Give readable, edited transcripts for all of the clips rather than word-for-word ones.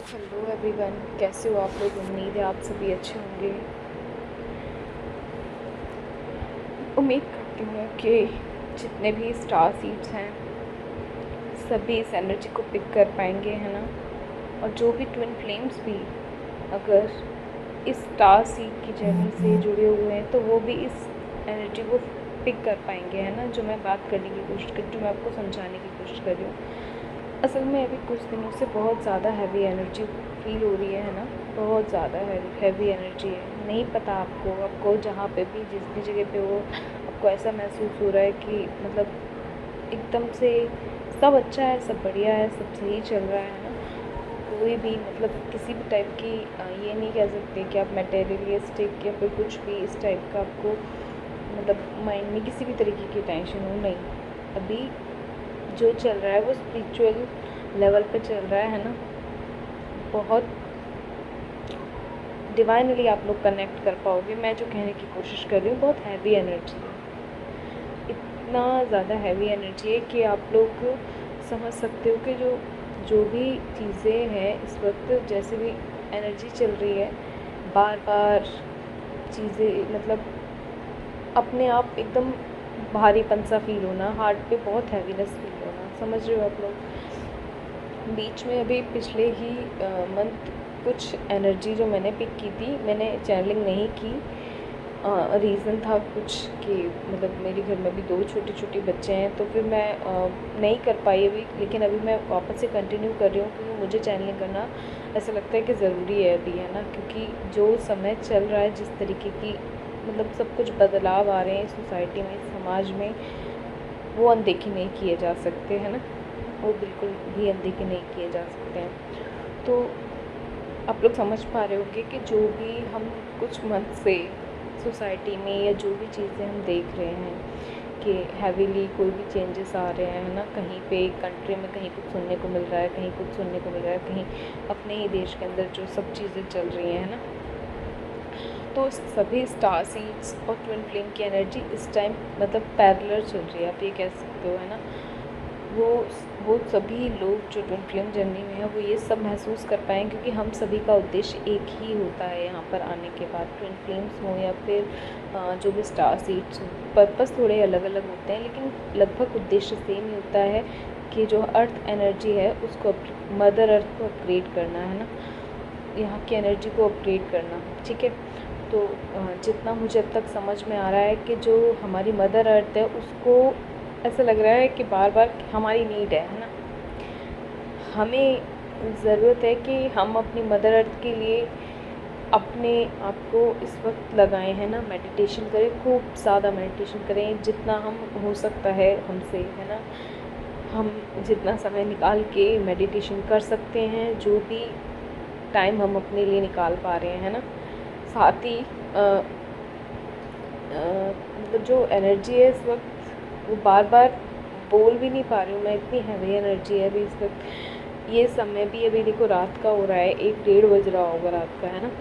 Hello everyone, कैसे हो आप लोग। उम्मीद है आप सभी अच्छे होंगे। उम्मीद करती हूँ कि जितने भी स्टार सीड्स हैं सभी इस एनर्जी को पिक कर पाएंगे, है ना। और जो भी ट्विन फ्लेम्स भी अगर इस स्टार सीड की जर्नी से जुड़े हुए हैं तो वो भी इस एनर्जी को पिक कर पाएंगे, है ना। जो मैं बात करने की कोशिश कर, जो मैं आपको समझाने की कोशिश कर रही हूँ, असल में अभी कुछ दिनों से बहुत ज़्यादा हैवी एनर्जी फील हो रही है ना। बहुत ज़्यादा हैवी एनर्जी है। नहीं पता आपको जहाँ पे भी जिस भी जगह पे हो, आपको ऐसा महसूस हो रहा है कि मतलब एकदम से सब अच्छा है, सब बढ़िया है, सब सही चल रहा है ना। कोई भी मतलब किसी भी टाइप की ये नहीं कह सकते कि आप मटेरियलिस्टिक या फिर कुछ भी इस टाइप का आपको मतलब माइंड में किसी भी तरीके की टेंशन हो, नहीं। अभी जो चल रहा है वो स्पिरिचुअल लेवल पे चल रहा है ना। बहुत डिवाइनली आप लोग कनेक्ट कर पाओगे। मैं जो कहने की कोशिश कर रही हूँ, बहुत हैवी एनर्जी है। इतना ज़्यादा हैवी एनर्जी है कि आप लोग समझ सकते हो कि जो भी चीज़ें हैं इस वक्त, जैसे भी एनर्जी चल रही है, बार बार चीज़ें मतलब अपने आप एकदम भारीपन सा फील होना, हार्ट पे बहुत हैवीनेस फील होना, समझ रहे हो आप लोग। बीच में अभी पिछले ही मंथ कुछ एनर्जी जो मैंने पिक की थी, मैंने चैनलिंग नहीं की। रीज़न था कुछ कि मतलब मेरे घर में भी 2 छोटे बच्चे हैं, तो फिर मैं नहीं कर पाई अभी। लेकिन अभी मैं वापस से कंटिन्यू कर रही हूँ क्योंकि मुझे चैनलिंग करना ऐसा लगता है कि ज़रूरी है अभी, है ना। क्योंकि जो समय चल रहा है, जिस तरीके की मतलब सब कुछ बदलाव आ रहे हैं सोसाइटी में, समाज में, वो अनदेखी नहीं किए जा सकते, है ना। वो बिल्कुल भी अनदेखी नहीं किए जा सकते हैं। तो आप लोग समझ पा रहे होंगे कि जो भी हम कुछ मंथ से सोसाइटी में या जो भी चीज़ें हम देख रहे हैं कि हैवीली कोई भी चेंजेस आ रहे हैं, है ना। कहीं पे कंट्री में कहीं कुछ सुनने को मिल रहा है, कहीं कुछ सुनने को मिल रहा है, कहीं अपने ही देश के अंदर जो सब चीज़ें चल रही हैं, है ना। तो सभी स्टार सीड्स और ट्विन फ्लेम की एनर्जी इस टाइम मतलब पैरेलल चल रही है, आप ये कह सकते हो, है ना। वो वो सभी लोग जो ट्विन फ्लेम जर्नी में है वो ये सब महसूस कर पाएँ, क्योंकि हम सभी का उद्देश्य एक ही होता है यहाँ पर आने के बाद। ट्विन फ्लेम्स हों या फिर जो भी स्टार सीड्स हों, पर्पस थोड़े अलग अलग होते हैं लेकिन लगभग उद्देश्य सेम ही होता है कि जो अर्थ एनर्जी है उसको मदर अर्थ को अपग्रेड करना, है ना। यहाँ की एनर्जी को अपग्रेड करना, ठीक है। तो जितना मुझे अब तक समझ में आ रहा है कि जो हमारी मदर अर्थ है उसको ऐसा लग रहा है कि बार बार हमारी नीड है ना। हमें ज़रूरत है कि हम अपनी मदर अर्थ के लिए अपने आप को इस वक्त लगाएं, है ना। मेडिटेशन करें, खूब ज़्यादा मेडिटेशन करें, जितना हम हो सकता है हमसे, है ना। हम जितना समय निकाल के मेडिटेशन कर सकते हैं, जो भी टाइम हम अपने लिए निकाल पा रहे हैं, है ना। साथ ही मतलब जो एनर्जी है इस वक्त वो बार बार बोल भी नहीं पा रही हूँ मैं, इतनी हैवी एनर्जी है अभी इस वक्त। ये समय भी अभी देखो रात का हो रहा है, 1-1:30 बज रहा होगा रात का, है ना।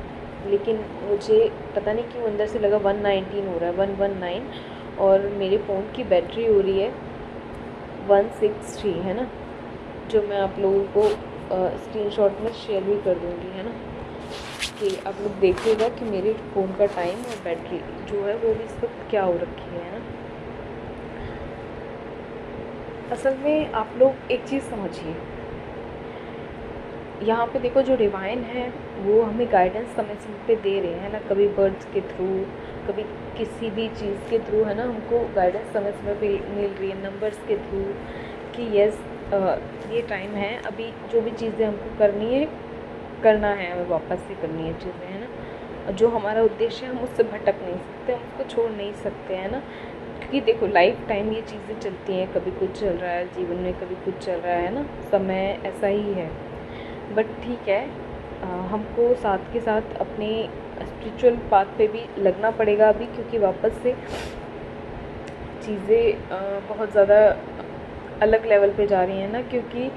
लेकिन मुझे पता नहीं क्यों अंदर से लगा 119 हो रहा है, 119। और मेरे फ़ोन की बैटरी हो रही है 163, है ना। जो मैं आप लोगों को स्क्रीनशॉट में शेयर भी कर दूँगी, है ना, कि आप लोग देखिएगा कि मेरे फ़ोन का टाइम और बैटरी जो है वो भी इस वक्त क्या हो रखी है ना। असल में आप लोग एक चीज़ समझिए, यहाँ पे देखो जो डिवाइन है वो हमें गाइडेंस समय समय पे दे रहे हैं ना। कभी बर्ड्स के थ्रू, कभी किसी भी चीज़ के थ्रू, है ना। हमको गाइडेंस समय समय पे मिल रही है, नंबर्स के थ्रू, कि यस ये टाइम है, अभी जो भी चीज़ें हमको करनी है करना है, हमें वापस से करनी है चीज़ें, है ना। जो हमारा उद्देश्य है हम उससे भटक नहीं सकते, हम उसको छोड़ नहीं सकते, है ना। क्योंकि देखो लाइफ टाइम ये चीज़ें चलती हैं, कभी कुछ चल रहा है जीवन में, कभी कुछ चल रहा है ना। समय ऐसा ही है। बट ठीक है, हमको साथ के साथ अपने स्पिरिचुअल पाथ पे भी लगना पड़ेगा अभी, क्योंकि वापस से चीज़ें बहुत ज़्यादा अलग लेवल पे जा रही हैं ना। क्योंकि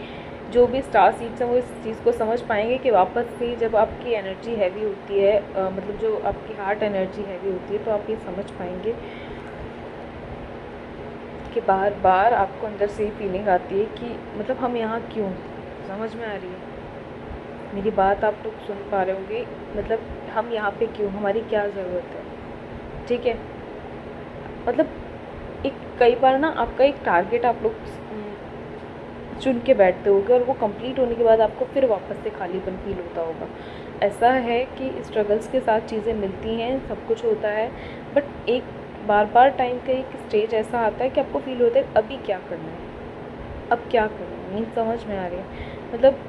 जो भी स्टार सीड्स हैं वो इस चीज़ को समझ पाएंगे कि वापस से जब आपकी एनर्जी हैवी होती है, मतलब जो आपकी हार्ट एनर्जी हैवी होती है, तो आप ये समझ पाएंगे कि बार बार आपको अंदर से ही फीलिंग आती है कि मतलब हम यहाँ क्यों, समझ में आ रही है। मेरी बात आप लोग सुन पा रहे होंगे, मतलब हम यहाँ पे क्यों, हमारी क्या ज़रूरत है, ठीक है। मतलब एक कई बार ना आपका एक टारगेट आप लोग चुन के बैठते होगे और वो कंप्लीट होने के बाद आपको फिर वापस से खालीपन फील होता होगा। ऐसा है कि स्ट्रगल्स के साथ चीज़ें मिलती हैं, सब कुछ होता है, बट एक बार बार टाइम का एक स्टेज ऐसा आता है कि आपको फील होता है अभी क्या करना है, अब क्या करना है, नहीं समझ में आ रही है। मतलब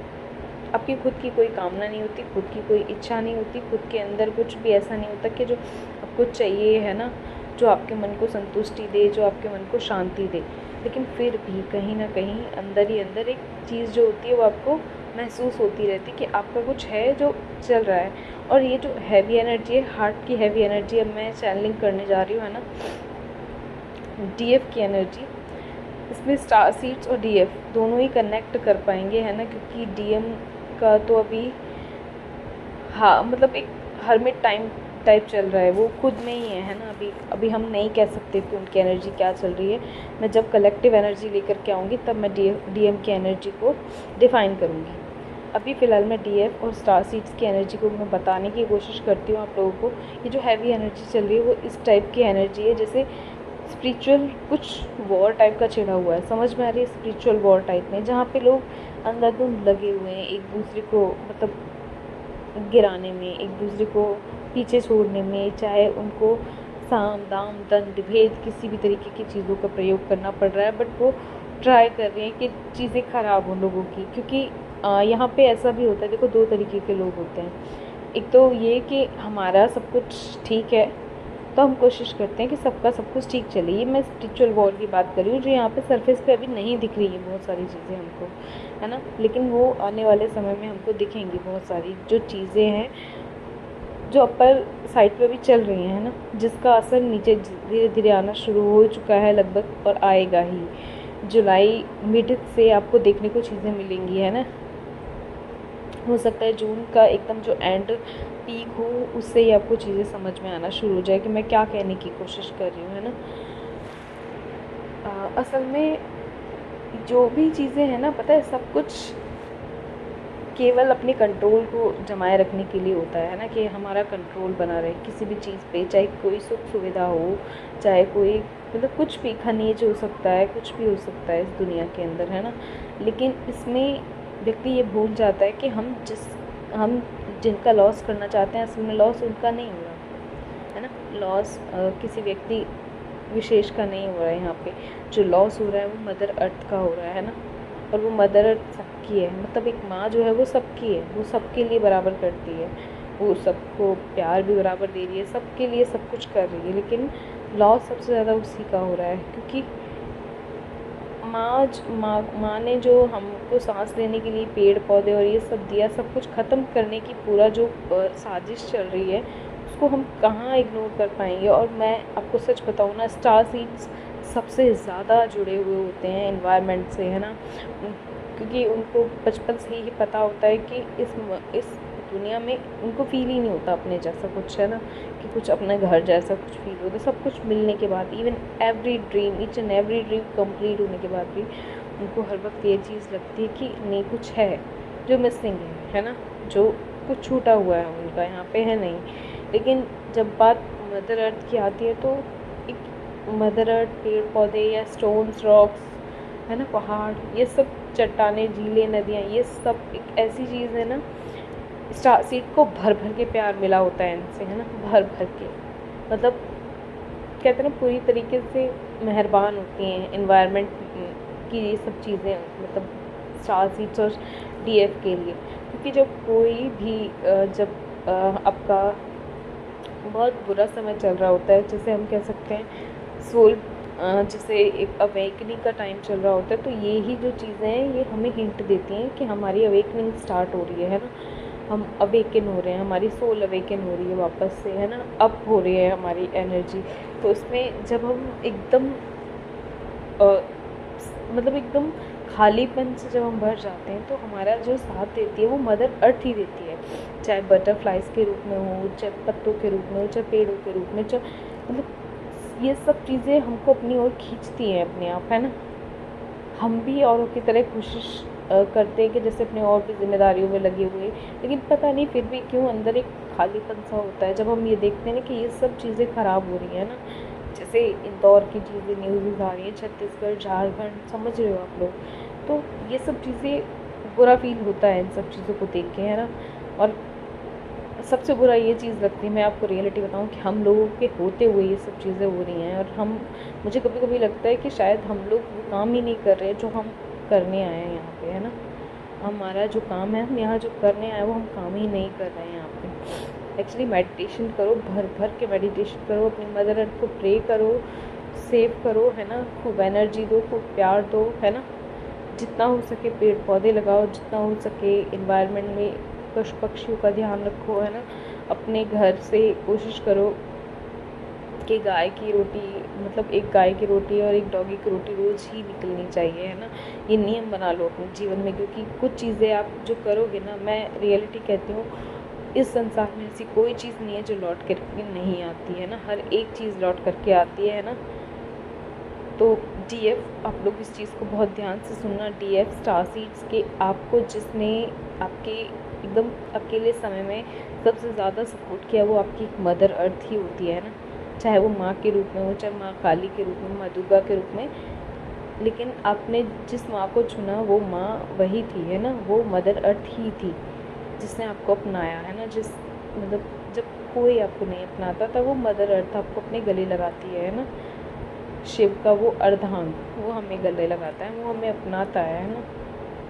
आपकी खुद की कोई कामना नहीं होती, खुद की कोई इच्छा नहीं होती, खुद के अंदर कुछ भी ऐसा नहीं होता कि जो आपको चाहिए है ना, जो आपके मन को संतुष्टि दे, जो आपके मन को शांति दे। लेकिन फिर भी कहीं ना कहीं अंदर ही अंदर एक चीज़ जो होती है वो आपको महसूस होती रहती है कि आपका कुछ है जो चल रहा है। और ये जो हैवी एनर्जी है, हार्ट की हैवी एनर्जी, अब मैं चैनलिंग करने जा रही हूँ, है ना, डीएफ की एनर्जी, इसमें स्टार सीड्स और डीएफ दोनों ही कनेक्ट कर पाएंगे, है ना, क्योंकि डीएम का तो अभी हाँ मतलब एक हर्मिट टाइप चल रहा है, वो खुद में ही है ना। अभी हम नहीं कह सकते कि उनकी एनर्जी क्या चल रही है। मैं जब कलेक्टिव एनर्जी लेकर के आऊँगी तब मैं डीएम की एनर्जी को डिफ़ाइन करूँगी। अभी फ़िलहाल मैं डीएफ और स्टार सीड्स की एनर्जी को मैं बताने की कोशिश करती हूँ आप लोगों को। ये जो हैवी एनर्जी चल रही है वो इस टाइप की एनर्जी है जैसे स्पिरिचुअल कुछ वॉर टाइप का छिड़ा हुआ है, समझ में आ रही है, स्पिरिचुअल वॉर टाइप में, जहाँ पे लोग अंधाधुंध लगे हुए हैं एक दूसरे को, मतलब गिराने में, एक दूसरे को पीछे छोड़ने में, चाहे उनको साम दाम दंड भेद किसी भी तरीके की चीज़ों का प्रयोग करना पड़ रहा है, बट वो ट्राई कर रहे हैं कि चीज़ें ख़राब हो लोगों की। क्योंकि यहाँ पे ऐसा भी होता है, देखो दो तरीके के लोग होते हैं। एक तो ये कि हमारा सब कुछ ठीक है तो हम कोशिश करते हैं कि सबका सब कुछ ठीक चले। ये मैं स्पिरिचुअल वॉर की बात कर रही हूँ जो यहाँ पे सरफेस पे अभी नहीं दिख रही है बहुत सारी चीज़ें हमको, है ना, लेकिन वो आने वाले समय में हमको दिखेंगी बहुत सारी जो चीज़ें हैं जो अपर साइड पे भी चल रही हैं, है ना, जिसका असर नीचे धीरे धीरे आना शुरू हो चुका है लगभग और आएगा ही। जुलाई मिड से आपको देखने को चीज़ें मिलेंगी, है ना। हो सकता है जून का एकदम जो एंड पीक हो उससे ही आपको चीज़ें समझ में आना शुरू हो जाए कि मैं क्या कहने की कोशिश कर रही हूँ, है ना। असल में जो भी चीज़ें हैं ना, पता है, सब कुछ केवल अपने कंट्रोल को जमाए रखने के लिए होता है ना, कि हमारा कंट्रोल बना रहे किसी भी चीज़ पे, चाहे कोई सुख सुविधा हो, चाहे कोई मतलब कुछ भी खनिज हो सकता है, कुछ भी हो सकता है इस दुनिया के अंदर, है ना। लेकिन इसमें व्यक्ति ये भूल जाता है कि हम जिनका लॉस करना चाहते हैं असल में लॉस उनका नहीं हो रहा है ना। लॉस किसी व्यक्ति विशेष का नहीं हो रहा है। यहाँ पे जो लॉस हो रहा है वो मदर अर्थ का हो रहा है ना। और वो मदर अर्थ सबकी है, मतलब एक माँ जो है वो सबकी है, वो सबके लिए बराबर करती है, वो सबको प्यार भी बराबर दे रही है, सबके लिए सब कुछ कर रही है। लेकिन लॉस सबसे ज़्यादा उसी का हो रहा है क्योंकि माँ ने जो हमको सांस लेने के लिए पेड़ पौधे और ये सब दिया, सब कुछ ख़त्म करने की पूरा जो साजिश चल रही है उसको हम कहाँ इग्नोर कर पाएंगे। और मैं आपको सच बताऊँ ना, स्टार सीड्स सबसे ज़्यादा जुड़े हुए होते हैं एनवायरनमेंट से, है ना, क्योंकि उनको बचपन से ही पता होता है कि इस दुनिया में उनको फील ही नहीं होता अपने जैसा कुछ, है ना, कि कुछ अपने घर जैसा कुछ फील होता है। सब कुछ मिलने के बाद, even every dream, each and every dream complete होने के बाद भी उनको हर वक्त ये चीज़ लगती है कि नहीं, कुछ है जो मिसिंग है ना, जो कुछ छूटा हुआ है उनका यहाँ पे है नहीं। लेकिन जब बात मदर अर्थ की आती है तो एक मदर अर्थ, पेड़ पौधे या स्टोन्स, रॉक्स, है ना, पहाड़, ये सब चट्टानें, झीलें, नदियाँ, ये सब एक ऐसी चीज़ है ना, स्टार सीड को भर भर के प्यार मिला होता है इनसे, है ना, भर भर के, मतलब कहते हैं ना पूरी तरीके से मेहरबान होती हैं एनवायरनमेंट की ये सब चीज़ें, मतलब स्टार सीड्स और डीएफ के लिए। क्योंकि जब कोई भी जब आपका बहुत बुरा समय चल रहा होता है, जैसे हम कह सकते हैं सोल, जैसे एक अवेकनिंग का टाइम चल रहा होता है, तो ये ही जो चीज़ें हैं ये हमें हिंट देती हैं कि हमारी अवेकनिंग स्टार्ट हो रही है ना, हम अवेकन हो रहे हैं, हमारी सोल अवेकन हो रही है वापस से, है ना, अप हो रही है हमारी एनर्जी। तो उसमें जब हम एकदम मतलब एकदम खालीपन से जब हम भर जाते हैं तो हमारा जो साथ देती है वो मदर अर्थ ही देती है, चाहे बटरफ्लाइज के रूप में हो, चाहे पत्तों के रूप में हो, चाहे पेड़ों के रूप में, चाहे मतलब ये सब चीज़ें हमको अपनी ओर खींचती हैं अपने आप, है ना। हम भी औरों की तरह कोशिश करते हैं कि जैसे अपने और भी जिम्मेदारियों में लगे हुए, लेकिन पता नहीं फिर भी क्यों अंदर एक खालीपन सा होता है जब हम ये देखते हैं ना कि ये सब चीज़ें ख़राब हो रही हैं ना। जैसे इंदौर की चीज़ें न्यूज़ आ रही हैं, छत्तीसगढ़, झारखंड, समझ रहे हो आप लोग। तो ये सब चीज़ें बुरा फील होता है इन सब चीज़ों को देख के, है ना। और सबसे बुरा ये चीज़ लगती है, मैं आपको रियलिटी बताऊँ, कि हम लोगों के होते हुए ये सब चीज़ें हो रही हैं। और हम मुझे कभी कभी लगता है कि शायद हम लोग वो काम ही नहीं कर रहे जो हम करने आए हैं यहाँ पे, है ना। हमारा जो काम है, हम यहाँ जो करने आए हैं वो हम काम ही नहीं कर रहे हैं यहाँ पे। एक्चुअली मेडिटेशन करो, भर भर के मेडिटेशन करो, अपनी मदर अर्थ को प्रे करो, सेव करो, है ना। खूब एनर्जी दो, खूब प्यार दो, है ना। जितना हो सके पेड़ पौधे लगाओ, जितना हो सके इन्वायरमेंट में पशु पक्षियों का ध्यान रखो, है ना। अपने घर से कोशिश करो कि गाय की रोटी, मतलब एक गाय की रोटी और एक डॉगी की रोटी रोज़ ही निकलनी चाहिए, है ना। ये नियम बना लो अपने जीवन में, क्योंकि कुछ चीज़ें आप जो करोगे ना, मैं रियलिटी कहती हूँ, इस संसार में ऐसी कोई चीज़ नहीं है जो लौट करके नहीं आती है ना। हर एक चीज़ लौट करके आती है ना। तो डीएफ, आप लोग इस चीज़ को बहुत ध्यान से सुनना। डीएफ स्टार सीड्स के आपको जिसने आपके एकदम अकेले समय में सबसे ज़्यादा सपोर्ट किया, वो आपकी मदर अर्थ ही होती है ना। चाहे वो माँ के रूप में हो, चाहे माँ काली के रूप में, माँ दुर्गा के रूप में, लेकिन आपने जिस माँ को चुना वो माँ वही थी, है ना। वो मदर अर्थ ही थी जिसने आपको अपनाया, है ना। मतलब जब कोई आपको नहीं अपनाता था, वो मदर अर्थ आपको अपने गले लगाती है ना। शिव का वो अर्धांग, वो हमें गले लगाता है, वो हमें अपनाता है ना।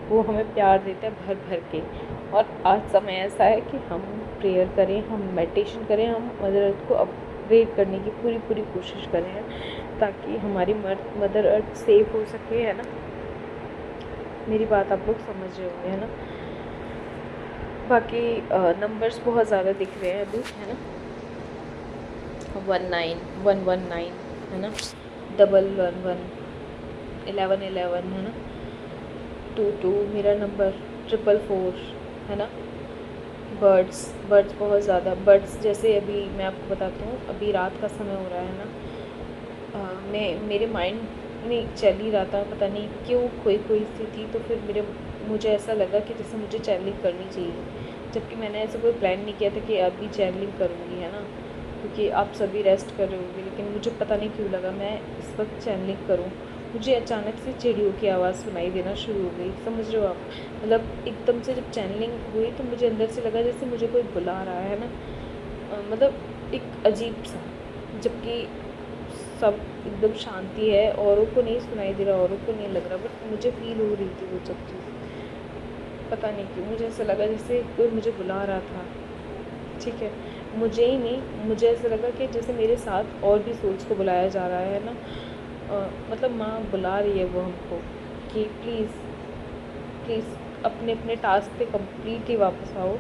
वो हमें प्यार देता है भर भर के। और आज समय ऐसा है कि हम प्रेयर करें, हम मेडिटेशन करें, हम मदर अर्थ को अपग्रेड करने की पूरी पूरी कोशिश करें, ताकि हमारी मदर अर्थ सेफ हो सके, है ना। मेरी बात आप लोग समझ रहे होंगे, है ना। बाकी नंबर्स बहुत ज़्यादा दिख रहे हैं अभी, है ना। 19119, है ना। 111, 1111, है ना। 22 मेरा नंबर, 444, है ना। बर्ड्स बहुत ज़्यादा बर्ड्स, जैसे अभी मैं आपको बताती हूँ, अभी रात का समय हो रहा है ना। मेरे माइंड में चल ही रहा था, पता नहीं क्यों कोई सी थी, तो फिर मुझे ऐसा लगा कि जैसे मुझे चैनलिंग करनी चाहिए, जबकि मैंने ऐसा कोई प्लान नहीं किया था कि अभी चैनलिंग करूँगी, है ना। क्योंकि आप सभी रेस्ट कर रहे होंगे, लेकिन मुझे पता नहीं क्यों लगा मैं इस वक्त चैनलिंग करूँ। मुझे अचानक से चिड़ियों की आवाज़ सुनाई देना शुरू हो गई, समझ रहे हो आप। मतलब एकदम से जब चैनलिंग हुई तो मुझे अंदर से लगा जैसे मुझे कोई बुला रहा है ना। मतलब एक अजीब सा, जबकि सब एकदम शांति है, औरों को नहीं सुनाई दे रहा, औरों को नहीं लग रहा, बट मुझे फील हो रही थी वो सब चीज़। पता नहीं क्यों मुझे ऐसा लगा जैसे कोई मुझे बुला रहा था, ठीक है। मुझे ही नहीं, मुझे ऐसा लगा कि जैसे मेरे साथ और भी सोल्स को बुलाया जा रहा है ना। मतलब माँ बुला रही है वो हमको कि प्लीज़ अपने अपने टास्क पे कम्प्लीटली वापस आओ,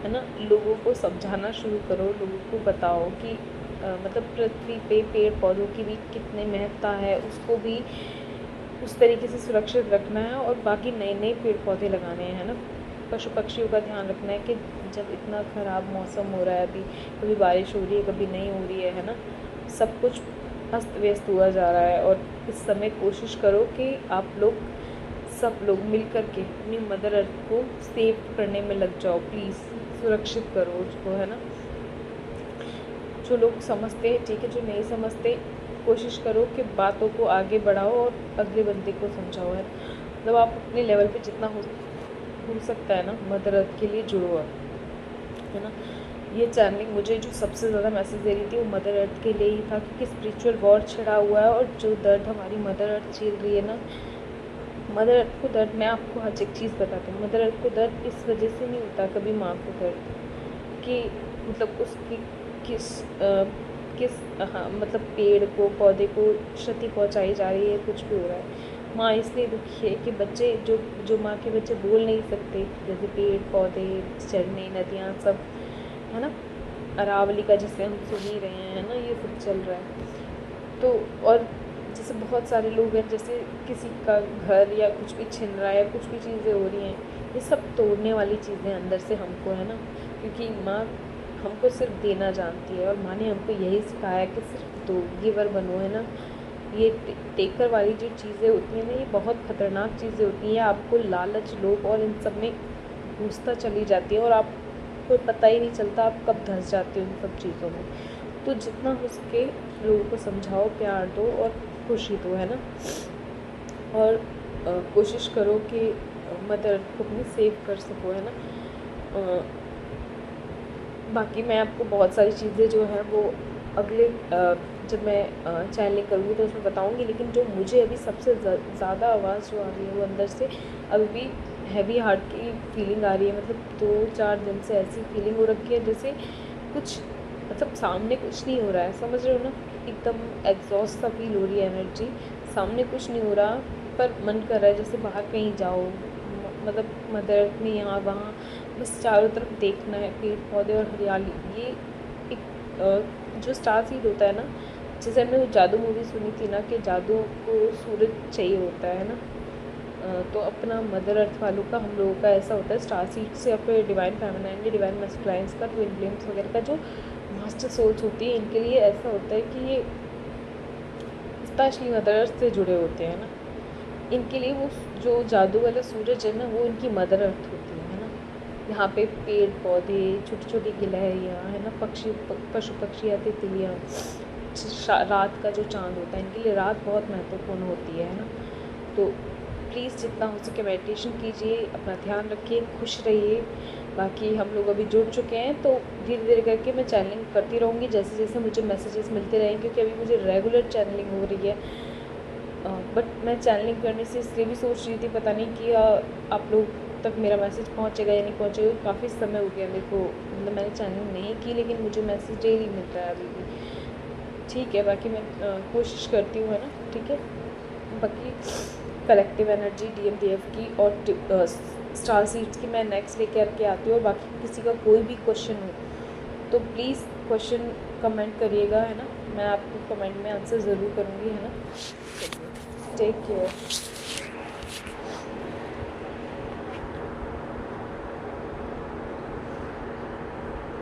है ना। लोगों को समझाना शुरू करो, लोगों को बताओ कि मतलब पृथ्वी पे पेड़ पौधों की भी कितनी महत्ता है, उसको भी उस तरीके से सुरक्षित रखना है, और बाकी नए नए पेड़ पौधे लगाने हैं, है ना। पशु पक्षियों का ध्यान रखना है कि जब इतना ख़राब मौसम हो रहा है, अभी कभी बारिश हो रही है, कभी नहीं हो रही है ना। सब कुछ अस्त व्यस्त हुआ जा रहा है, और इस समय कोशिश करो कि आप लोग सब लोग मिल कर के अपनी मदर अर्थ को सेव करने में लग जाओ, प्लीज़ सुरक्षित करो उसको, है ना। जो लोग समझते हैं ठीक है, जो नहीं समझते कोशिश करो कि बातों को आगे बढ़ाओ और अगले बंदे को समझाओ, है। मतलब आप अपने लेवल पे जितना हो सकता है ना, मदर अर्थ के लिए जुड़ो, है ना। ये चैनलिंग मुझे जो सबसे ज़्यादा मैसेज दे रही थी वो मदर अर्थ के लिए ही था, क्योंकि स्पिरिचुअल वॉर छिड़ा हुआ है, और जो दर्द हमारी मदर अर्थ झेल रही है ना, मदर अर्थ को दर्द, मैं आपको आज एक चीज़ बताती हूँ, मदर अर्थ को दर्द इस वजह से नहीं होता कभी माँ को दर्द, कि मतलब उसकी किस हाँ, मतलब पेड़ को, पौधे को क्षति पहुँचाई जा रही है, कुछ भी हो रहा है। माँ इसलिए दुखी है कि बच्चे जो माँ के बच्चे बोल नहीं सकते, जैसे पेड़ पौधे, झरने, नदियाँ, सब, है ना। अरावली का जिसे हम सुन ही रहे हैं, है ना, ये सब चल रहा है। तो और जैसे बहुत सारे लोग हैं, जैसे किसी का घर या कुछ भी छिन रहा है, कुछ भी चीज़ें हो रही हैं, ये सब तोड़ने वाली चीज़ें अंदर से हमको, है ना। क्योंकि माँ हमको सिर्फ देना जानती है, और माँ ने हमको यही सिखाया कि सिर्फ दो, गिवर बनो, है ना। ये टेकर वाली जो चीज़ें होती हैं ना, ये बहुत ख़तरनाक चीज़ें होती हैं। आपको लालच, लोभ और इन सब में घुसता चली जाती है और आपको पता ही नहीं चलता आप कब धंस जाते हो इन सब चीज़ों में। तो जितना हो सके लोगों को समझाओ, प्यार दो और खुशी दो, है ना। और कोशिश करो कि मदर अर्थ को अपनी सेव कर सको, है ना। बाकी मैं आपको बहुत सारी चीज़ें जो है वो अगले जब मैं चैनलिंग करूँगी तो उसमें बताऊँगी, लेकिन जो मुझे अभी सबसे ज़्यादा आवाज़ जो आ रही है वो अंदर से अभी भी हैवी हार्ट की फीलिंग आ रही है। मतलब 2-4 दिन से ऐसी फीलिंग हो रखी है जैसे कुछ, मतलब सामने कुछ नहीं हो रहा है, समझ रहे हो ना। एकदम एग्जॉस्ट सा फील हो रही है एनर्जी, सामने कुछ नहीं हो रहा पर मन कर रहा है जैसे बाहर कहीं जाओ, मतलब मदर अर्थ में यहाँ वहाँ, बस चारों तरफ देखना है, पेड़ पौधे और हरियाली। ये एक जो स्टार सीड होता है ना, जैसे हमने वो जादू मूवी सुनी थी ना कि जादू को सूरज चाहिए होता है ना, तो अपना मदर अर्थ वालों का, हम लोगों का ऐसा होता है स्टार सीड से अपने डिवाइन फेमिनाइन या डिवाइन मस्कुलाइन्स का, ट्विन फ्लेम्स वगैरह का जो मास्टर सोल्स होती है, इनके लिए ऐसा होता है कि ये स्पेशली मदर अर्थ से जुड़े होते हैं ना। इनके लिए वो जो जादू वाला सूरज है ना, वो इनकी मदर अर्थ होती है ना। यहाँ पे पेड़ पौधे, छोटी छोटी गिलहरियाँ, है ना, पशु पक्षियाँ, तितलियाँ, रात का जो चाँद होता है, इनके लिए रात बहुत महत्वपूर्ण होती है ना। तो प्लीज़ जितना हो सके मेडिटेशन कीजिए, अपना ध्यान रखिए, खुश रहिए। बाकी हम लोग अभी जुड़ चुके हैं तो धीरे धीरे करके मैं चैनलिंग करती रहूँगी जैसे जैसे मुझे मैसेजेस मिलते रहेंगे, क्योंकि अभी मुझे रेगुलर चैनलिंग हो रही है। बट मैं चैनलिंग करने से इसलिए भी सोच रही थी, पता नहीं कि आप लोग तक मेरा मैसेज पहुंचेगा या नहीं पहुंचेगा। काफ़ी समय हो गया मेरे को, मतलब मैंने चैनलिंग नहीं की, लेकिन मुझे मैसेज डेली मिल रहा है अभी भी। ठीक है, बाकी मैं कोशिश करती हूँ, है ना। ठीक है, बाकी कलेक्टिव एनर्जी DMDF की और स्टार सीड्स की मैं नेक्स्ट लेके करके आती हूँ। और बाकी किसी का कोई भी क्वेश्चन हो तो प्लीज़ क्वेश्चन कमेंट करिएगा, है ना। मैं आपको कमेंट में आंसर ज़रूर करूँगी, है ना। Take care.